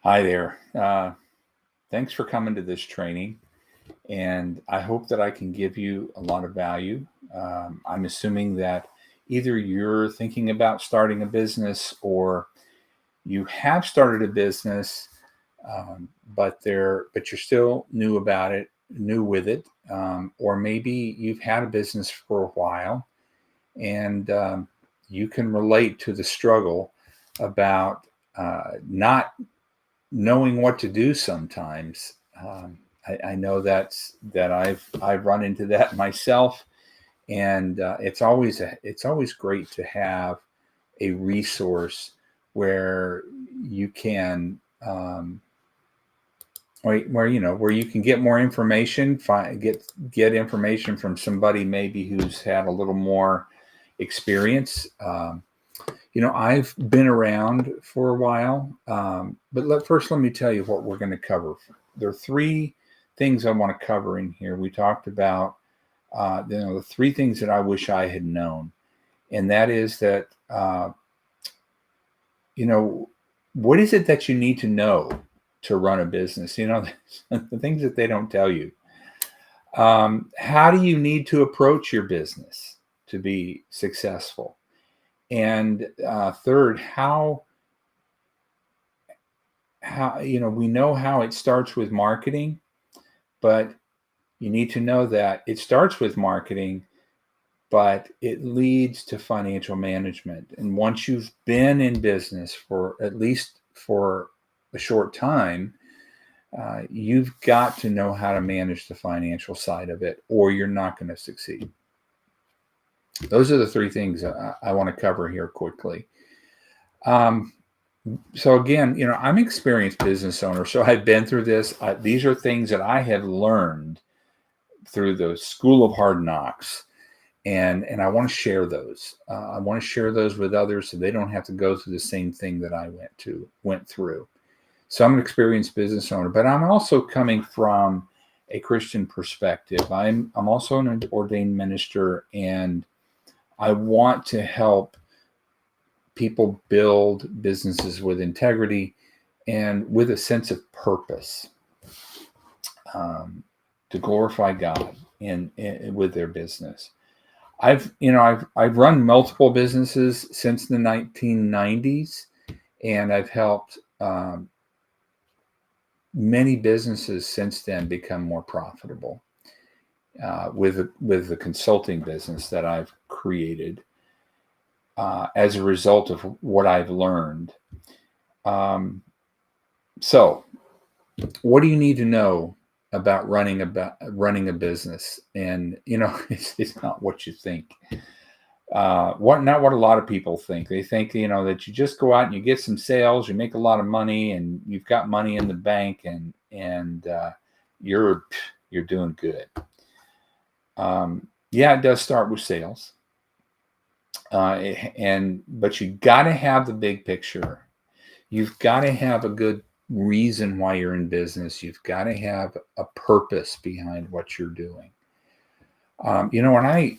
Hi there. Thanks for coming to this training, and I hope that I can give you a lot of value. I'm assuming that either you're thinking about starting a business or you have started a business, but you're still new about it, new with it, or maybe you've had a business for a while and you can relate to the struggle about not knowing what to do sometimes. I know that I've run into that myself, and it's always great to have a resource where you can where you can get more information, get information from somebody maybe who's had a little more experience. I've been around for a while, but let me tell you what we're going to cover. There are three things I want to cover in here. We talked about, the three things that I wish I had known, and that is that, you know, what is it that you need to know to run a business? The things that they don't tell you. How do you need to approach your business to be successful? And third, how we know how it starts with marketing, but you need to know that it starts with marketing, but it leads to financial management. And once you've been in business for at least for a short time, you've got to know how to manage the financial side of it, or you're not going to succeed. Those are the three things I want to cover here quickly. So again, I'm an experienced business owner, so I've been through this. These are things that I have learned through the school of hard knocks, and I want to share those. I want to share those with others so they don't have to go through the same thing that I went through. So I'm an experienced business owner, but I'm also coming from a Christian perspective. I'm also an ordained minister, and I want to help people build businesses with integrity and with a sense of purpose, to glorify God in with their business. I've run multiple businesses since the 1990s, and I've helped many businesses since then become more profitable with the consulting business that I've created as a result of what I've learned. So, what do you need to know about running a business? And it's not what you think. Not what a lot of people think. They think that you just go out and you get some sales, you make a lot of money, and you've got money in the bank, and you're doing good. Yeah, it does start with sales. But you got to have the big picture. You've got to have a good reason why you're in business. You've got to have a purpose behind what you're doing. When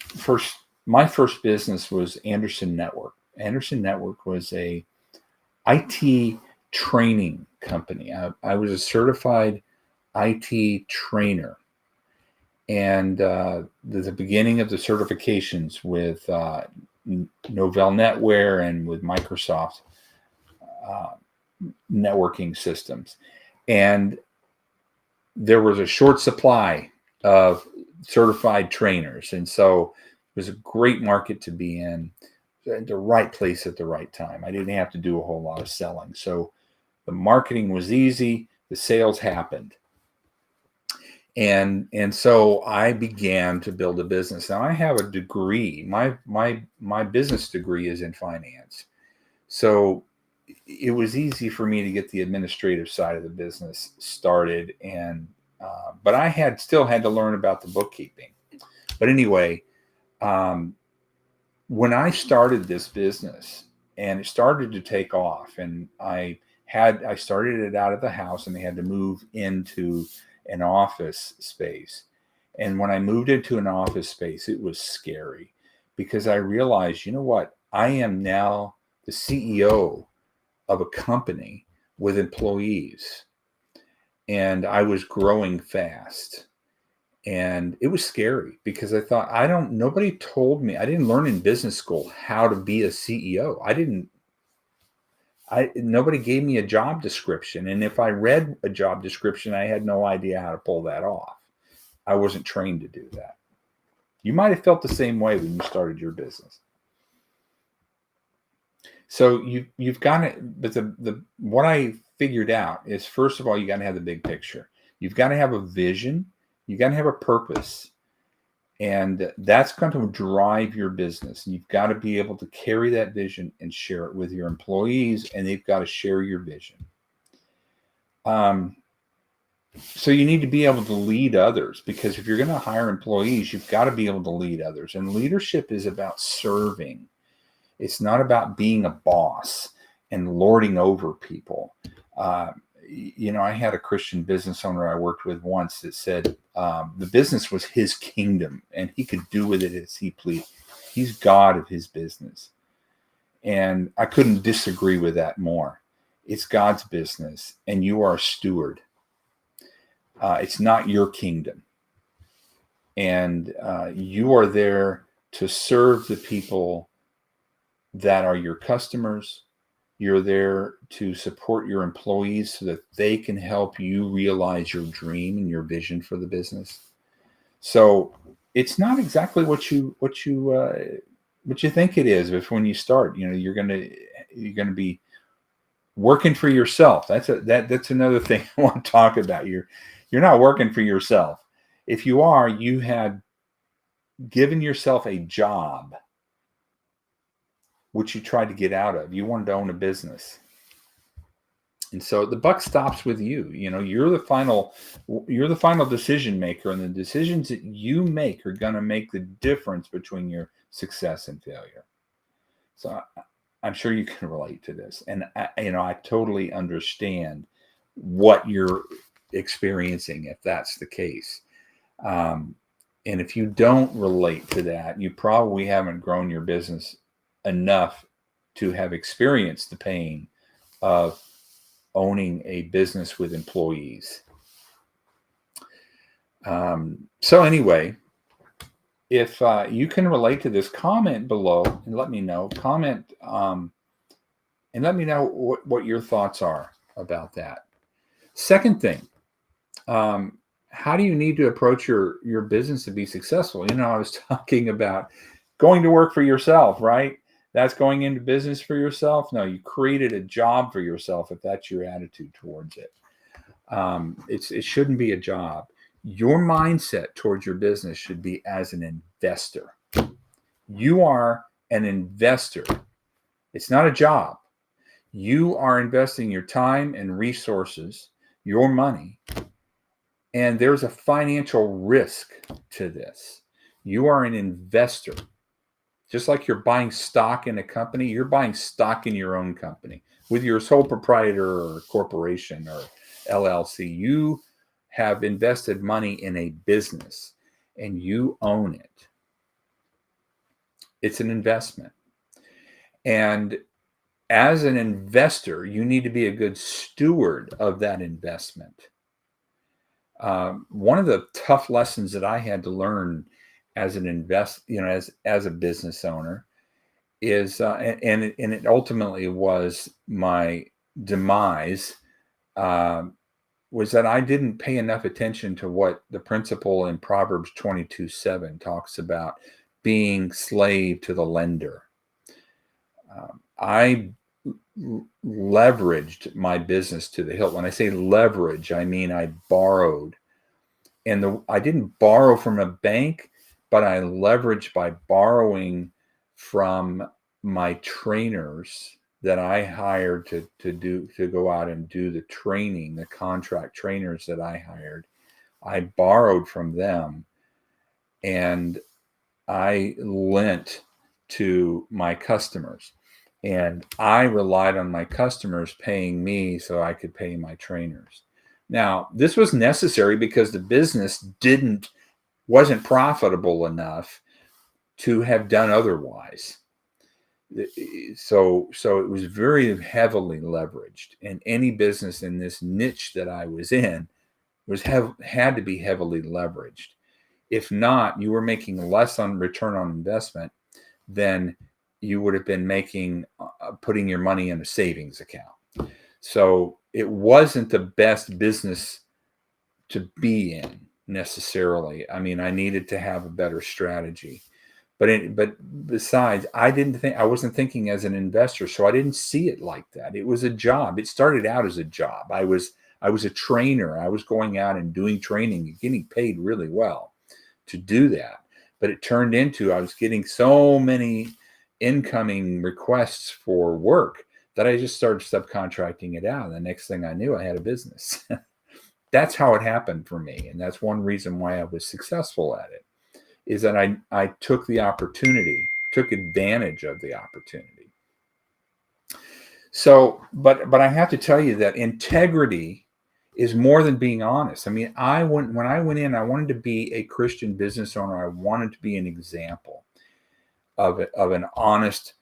my first business was Anderson Network. Anderson Network was a IT training company. I was a certified IT trainer, and the beginning of the certifications with Novell NetWare and with Microsoft networking systems. And there was a short supply of certified trainers. And so it was a great market to be in, the right place at the right time. I didn't have to do a whole lot of selling. So the marketing was easy, the sales happened. And so I began to build a business. Now I have a degree. My business degree is in finance. So it was easy for me to get the administrative side of the business started, but I still had to learn about the bookkeeping. But anyway, when I started this business and it started to take off, and I started it out of the house, and they had to move into an office space. And when I moved into an office space, it was scary because I realized, you know what? I am now the CEO of a company with employees, and I was growing fast. And it was scary because I thought, nobody told me, I didn't learn in business school how to be a CEO. Nobody gave me a job description. And if I read a job description, I had no idea how to pull that off. I wasn't trained to do that. You might have felt the same way when you started your business. So you've got to, but what I figured out is, first of all, you got to have the big picture. You've got to have a vision. You got to have a purpose. And that's going to drive your business. You've got to be able to carry that vision and share it with your employees, and they've got to share your vision. So you need to be able to lead others, because if you're going to hire employees, you've got to be able to lead others. And leadership is about serving. It's not about being a boss and lording over people. I had a Christian business owner I worked with once that said the business was his kingdom and he could do with it as he pleased. He's God of his business. And I couldn't disagree with that more. It's God's business and you are a steward. It's not your kingdom. And you are there to serve the people that are your customers. You're there to support your employees so that they can help you realize your dream and your vision for the business. So it's not exactly what you think it is. If when you start, you're gonna be working for yourself. That's another thing I want to talk about. You're not working for yourself. If you are, you have given yourself a job which you tried to get out of. You wanted to own a business. And so the buck stops with you. You're the final decision maker, and the decisions that you make are going to make the difference between your success and failure. So I'm sure you can relate to this. And I totally understand what you're experiencing if that's the case. And if you don't relate to that, you probably haven't grown your business enough to have experienced the pain of owning a business with employees. So anyway, if you can relate to this, comment below and let me know. Comment and let me know what your thoughts are about that. Second thing, how do you need to approach your business to be successful? I was talking about going to work for yourself, right? That's going into business for yourself. No, you created a job for yourself if that's your attitude towards it. It shouldn't be a job. Your mindset towards your business should be as an investor. You are an investor. It's not a job. You are investing your time and resources, your money, and there's a financial risk to this. You are an investor. Just like you're buying stock in a company, you're buying stock in your own company with your sole proprietor or corporation or LLC. You have invested money in a business and you own it. It's an investment. And as an investor, you need to be a good steward of that investment. One of the tough lessons that I had to learn as an as a business owner is, and it ultimately was my demise, was that I didn't pay enough attention to what the principle in Proverbs 22:7 talks about, being slave to the lender. I leveraged my business to the hilt. When I say leverage, I mean I borrowed, and I didn't borrow from a bank, but I leveraged by borrowing from my trainers that I hired to go out and do the training, the contract trainers that I hired. I borrowed from them and I lent to my customers, and I relied on my customers paying me so I could pay my trainers. Now, this was necessary because the business wasn't profitable enough to have done otherwise. So it was very heavily leveraged, and any business in this niche that I was in had to be heavily leveraged. If not, you were making less on return on investment than you would have been making putting your money in a savings account. So it wasn't the best business to be in necessarily. I mean, I needed to have a better strategy. But besides, I wasn't thinking as an investor, so I didn't see it like that. It was a job. It started out as a job. I was a trainer. I was going out and doing training and getting paid really well to do that. But it turned into I was getting so many incoming requests for work that I just started subcontracting it out. And the next thing I knew, I had a business. That's how it happened for me. And that's one reason why I was successful at it, is that I took the opportunity, took advantage of the opportunity. So, but I have to tell you that integrity is more than being honest. I mean, when I went in, I wanted to be a Christian business owner. I wanted to be an example of an honest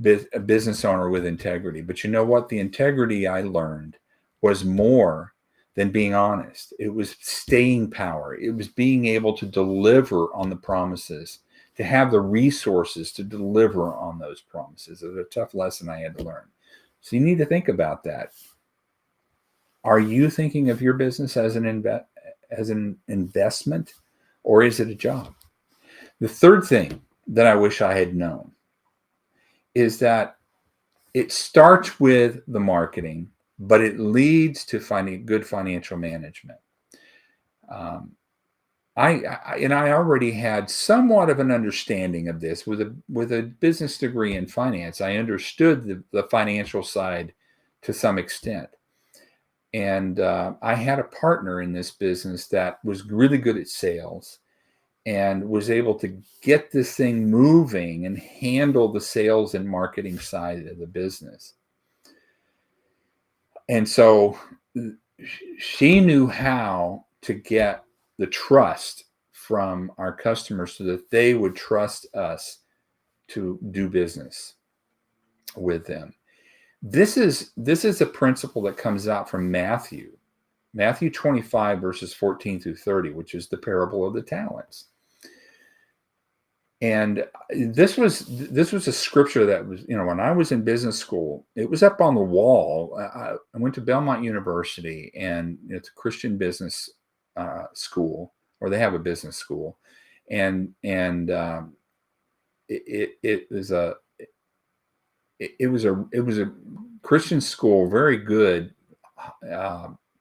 business owner with integrity. But you know what? The integrity I learned was more than being honest. It was staying power. It was being able to deliver on the promises, to have the resources to deliver on those promises. It was a tough lesson I had to learn. So you need to think about that. Are you thinking of your business as an investment, or is it a job? The third thing that I wish I had known is that it starts with the marketing, but it leads to finding good financial management. I already had somewhat of an understanding of this with a business degree in finance. I understood the financial side to some extent. And I had a partner in this business that was really good at sales and was able to get this thing moving and handle the sales and marketing side of the business. And so she knew how to get the trust from our customers so that they would trust us to do business with them. This is a principle that comes out from Matthew 25 verses 14 through 30, which is the parable of the talents. And this was a scripture that was, when I was in business school, it was up on the wall. I went to Belmont University, and it's a Christian business school, or they have a business school, and it was a Christian school, very good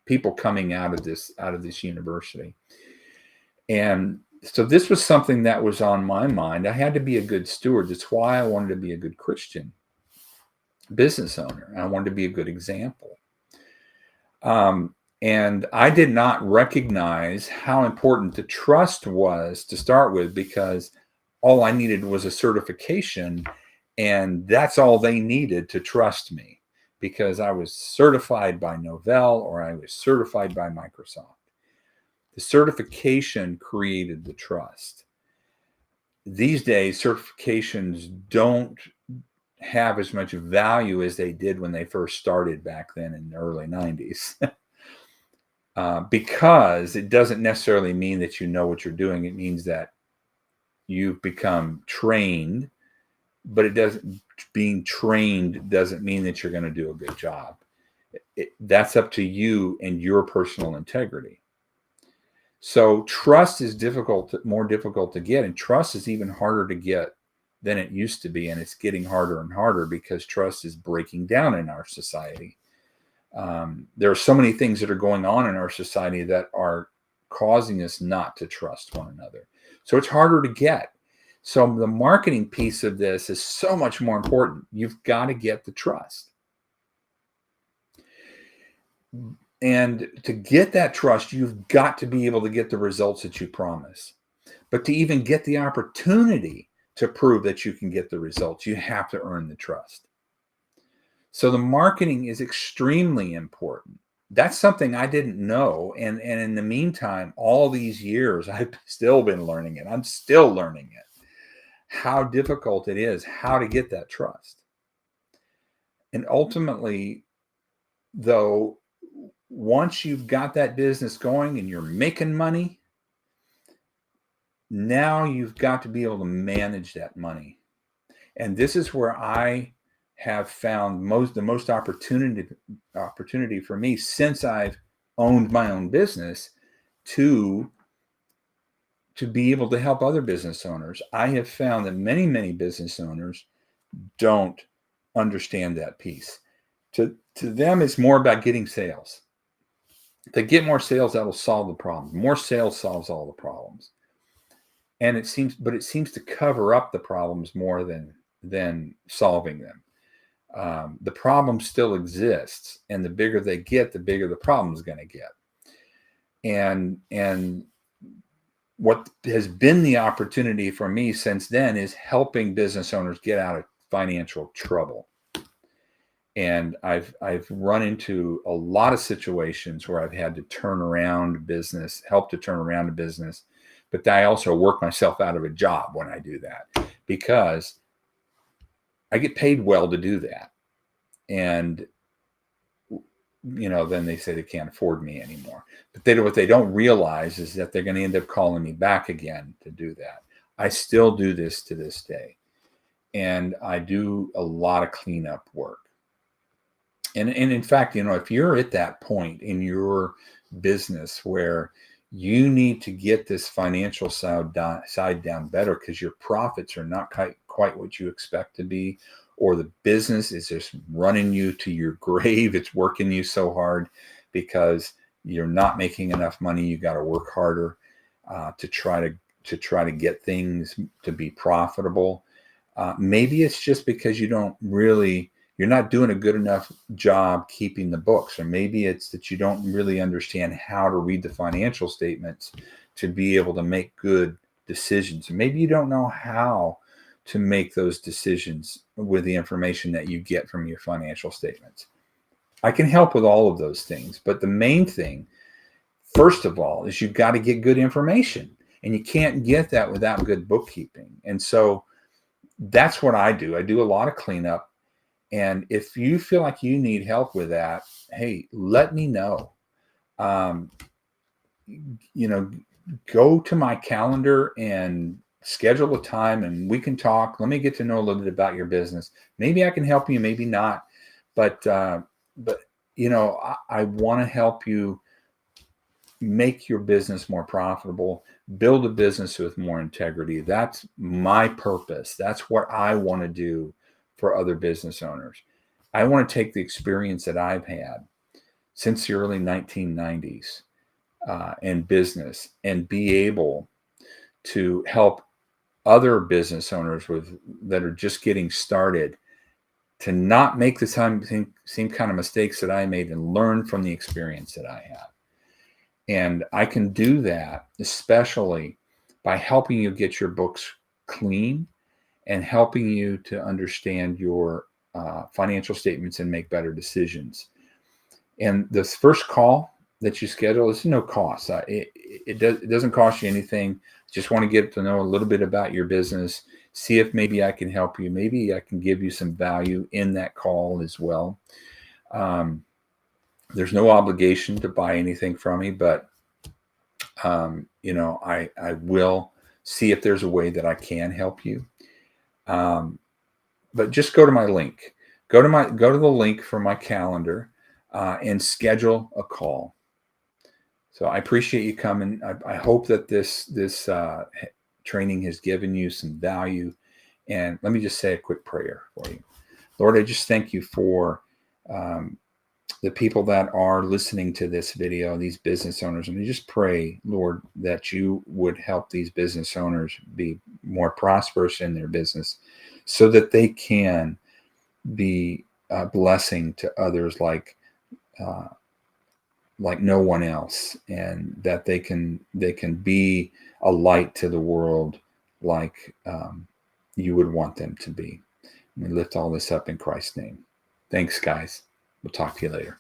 people coming out of this university. And so this was something that was on my mind. I had to be a good steward. That's why I wanted to be a good Christian business owner. I wanted to be a good example. And I did not recognize how important the trust was to start with, because all I needed was a certification, and that's all they needed to trust me, because I was certified by Novell or I was certified by Microsoft. The certification created the trust. These days, certifications don't have as much value as they did when they first started back then in the early 90s. Because it doesn't necessarily mean that you know what you're doing. It means that you've become trained, but being trained doesn't mean that you're going to do a good job. That's up to you and your personal integrity. So trust is more difficult to get, and trust is even harder to get than it used to be, and it's getting harder and harder because trust is breaking down in our society. There are so many things that are going on in our society that are causing us not to trust one another. So it's harder to get. So the marketing piece of this is so much more important. You've got to get the trust. And to get that trust, you've got to be able to get the results that you promise. But to even get the opportunity to prove that you can get the results, you have to earn the trust. So the marketing is extremely important. That's something I didn't know. And in the meantime, all these years, I've still been learning it. I'm still learning it. how difficult it is, how to get that trust. And ultimately, though, once you've got that business going and you're making money, now you've got to be able to manage that money. And this is where I have found the most opportunity for me since I've owned my own business to be able to help other business owners. I have found that many business owners don't understand that piece. To them, it's more about getting sales. If they get more sales, that'll solve the problem. More sales solves all the problems. And it seems to cover up the problems more than solving them. The problem still exists, and the bigger they get, the bigger the problem is going to get. And what has been the opportunity for me since then is helping business owners get out of financial trouble. And I've run into a lot of situations where I've had to help to turn around a business, but I also work myself out of a job when I do that, because I get paid well to do that. And then they say they can't afford me anymore. But what they don't realize is that they're going to end up calling me back again to do that. I still do this to this day. And I do a lot of cleanup work. And in fact, if you're at that point in your business where you need to get this financial side down better because your profits are not quite what you expect to be, or the business is just running you to your grave. It's working you so hard because you're not making enough money. You got to work harder to try to get things to be profitable. Maybe it's just because you're not doing a good enough job keeping the books, or maybe it's that you don't really understand how to read the financial statements to be able to make good decisions. Maybe you don't know how to make those decisions with the information that you get from your financial statements. I can help with all of those things, but the main thing, first of all, is you've got to get good information, and you can't get that without good bookkeeping. And so that's what I do. I do a lot of cleanup. And if you feel like you need help with that, hey, let me know. Go to my calendar and schedule a time, and we can talk. Let me get to know a little bit about your business. Maybe I can help you, maybe not. But I want to help you make your business more profitable, build a business with more integrity. That's my purpose. That's what I want to do for other business owners. I want to take the experience that I've had since the early 1990s in business and be able to help other business owners that are just getting started to not make the same kind of mistakes that I made and learn from the experience that I had. And I can do that especially by helping you get your books clean and helping you to understand your financial statements and make better decisions. And this first call that you schedule is no cost. It doesn't cost you anything. Just want to get to know a little bit about your business, see if maybe I can help you. Maybe I can give you some value in that call as well. There's no obligation to buy anything from me, but I will see if there's a way that I can help you. But just go to my link. Go to the link for my calendar and schedule a call. So I appreciate you coming. I hope that this training has given you some value. And let me just say a quick prayer for you. Lord, I just thank you for the people that are listening to this video, these business owners. And I just pray, Lord, that you would help these business owners be more prosperous in their business so that they can be a blessing to others like no one else, and that they can be a light to the world like you would want them to be. We lift all this up in Christ's name. Thanks, guys. We'll talk to you later.